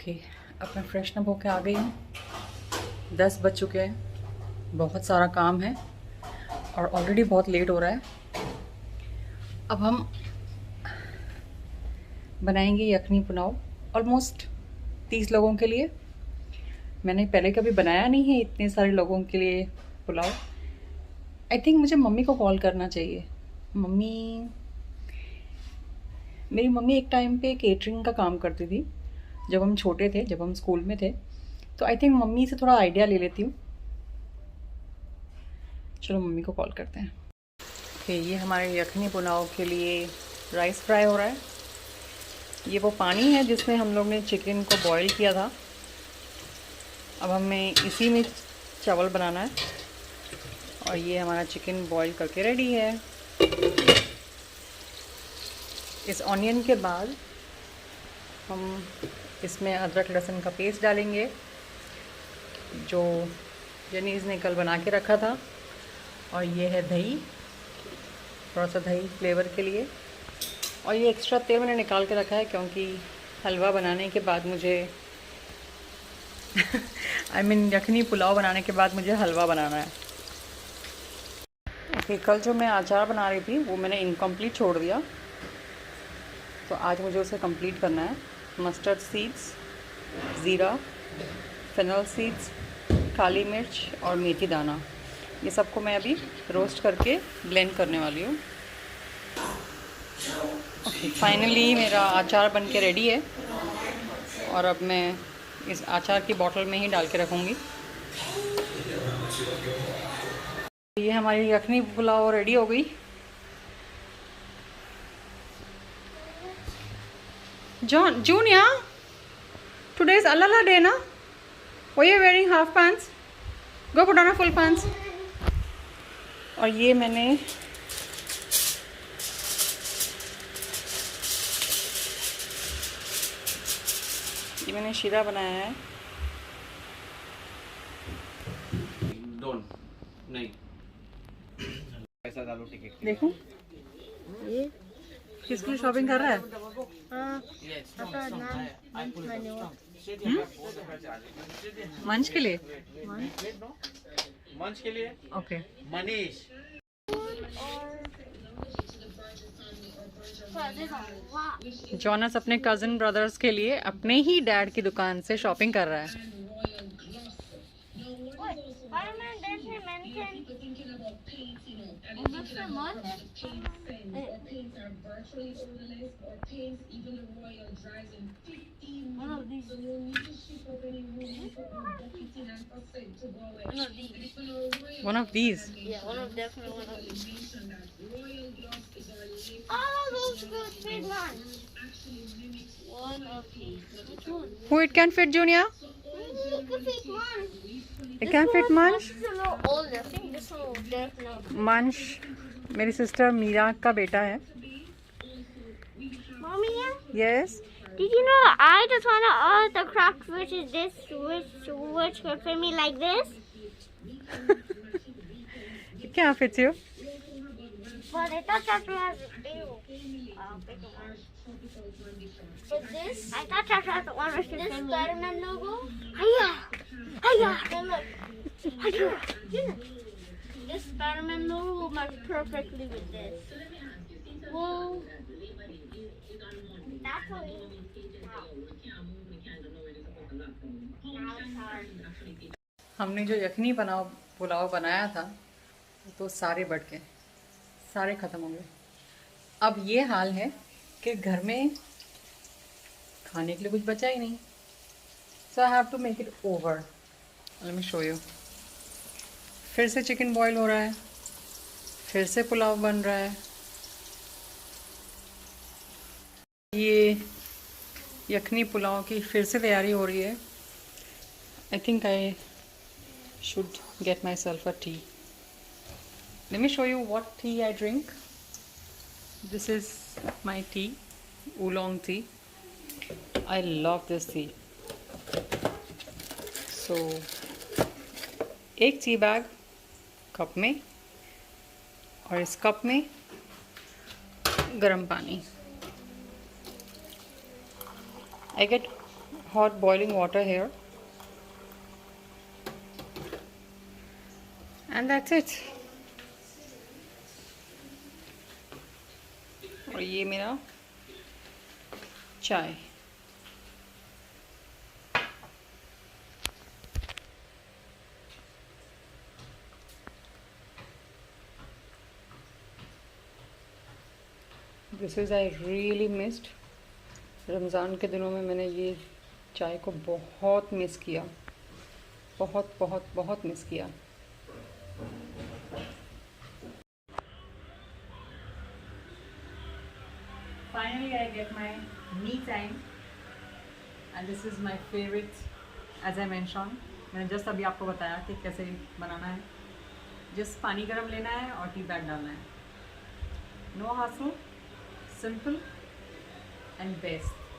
Okay, अब मैं freshen up होके आ गई हूँ। 10 बज चुके हैं, बहुत सारा काम है और ऑलरेडी बहुत लेट हो रहा है। अब हम बनाएंगे यखनी पुलाव ऑलमोस्ट 30 लोगों के लिए। मैंने पहले कभी बनाया नहीं है इतने सारे लोगों के लिए पुलाव। आई थिंक मुझे मम्मी को कॉल करना चाहिए। मेरी मम्मी एक टाइम पे केटरिंग का काम करती थी जब हम छोटे थे, जब हम स्कूल में थे। तो आई थिंक मम्मी से थोड़ा आइडिया ले लेती हूँ। चलो मम्मी को कॉल करते हैं। ओके, ये हमारे यखनी पुलाव के लिए राइस फ्राई हो रहा है। ये वो पानी है जिसमें हम लोग ने चिकन को बॉईल किया था। अब हमें इसी में चावल बनाना है और ये हमारा चिकन बॉईल करके रेडी है। इस ऑनियन के बाद हम इसमें अदरक लहसुन का पेस्ट डालेंगे जो जनीज़ ने कल बना के रखा था। और ये है दही, थोड़ा सा दही फ्लेवर के लिए। और ये एक्स्ट्रा तेल मैंने निकाल के रखा है क्योंकि हलवा बनाने के बाद मुझे यखनी पुलाव बनाने के बाद मुझे हलवा बनाना है। ओके, कल जो मैं अचार बना रही थी वो मैंने इनकम्प्लीट छोड़ दिया, तो आज मुझे उसे कंप्लीट करना है। मस्टर्ड सीड्स, ज़ीरा, फेनल सीड्स, काली मिर्च और मेथी दाना, ये सबको मैं अभी रोस्ट करके ब्लेंड करने वाली हूँ। ओके, फाइनली मेरा अचार बन के रेडी है और अब मैं इस अचार की बॉटल में ही डाल के रखूँगी। ये हमारी यखनी पुलाव रेडी हो गई। Junior, today is Alala day, na? Why are you wearing half pants? Go put on a full pants. और ये मैंने शीरा बनाया है। नहीं पैसा डालो टिकट। देखो ये किसकी शॉपिंग कर रहा है? मंच के लिए। मंच के लिए ओके। मनीष जॉनस अपने कजिन ब्रदर्स के लिए अपने ही डैड की दुकान से शॉपिंग कर रहा है। One of these. Yeah, definitely one of these. Oh, those good big ones. One of these. Which one? Who it can fit, Junior? It can fit Munch. It can fit Munch? This is a little older. I think this one will definitely. Munch मेरी sister Meera का बेटा है। Mommy, Yes. did you know I just want to ask the cracks which is this, which could fit me like this? It can't fit you. But I thought that was bigger one. But this, I thought that was the one with this Spider-Man logo. Hiya! Hiya! And look. Hiya! This Spider-Man logo will match perfectly with this. Well, that's what it is. Now it's hard. हमने जो यखनी पुलाव बनाया था तो सारे बढ़ गए, सारे ख़त्म हो गए। अब ये हाल है कि घर में खाने के लिए कुछ बचा ही नहीं। So I have to make it over. Let me show you. फिर से चिकन बॉईल हो रहा है, फिर से पुलाव बन रहा है। ये यखनी पुलाव की फिर से तैयारी हो रही है। I think I should get myself a tea. Let me show you what tea I drink. This is my tea, oolong tea. I love this tea. So एक टी बैग कप में और इस कप में गर्म पानी। I get hot boiling water here, and that's it. और ये मेरा चाय। This is I really missed. Ramzan के दिनों में मैंने ये चाय को बहुत मिस किया, बहुत बहुत बहुत मिस किया। Finally I get my me time and this is my favorite, as I mentioned। मैंने जस्ट अभी आपको बताया कि कैसे बनाना है। जस्ट पानी गर्म लेना है और टी बैग डालना है। नो हासल, सिंपल एंड बेस्ट।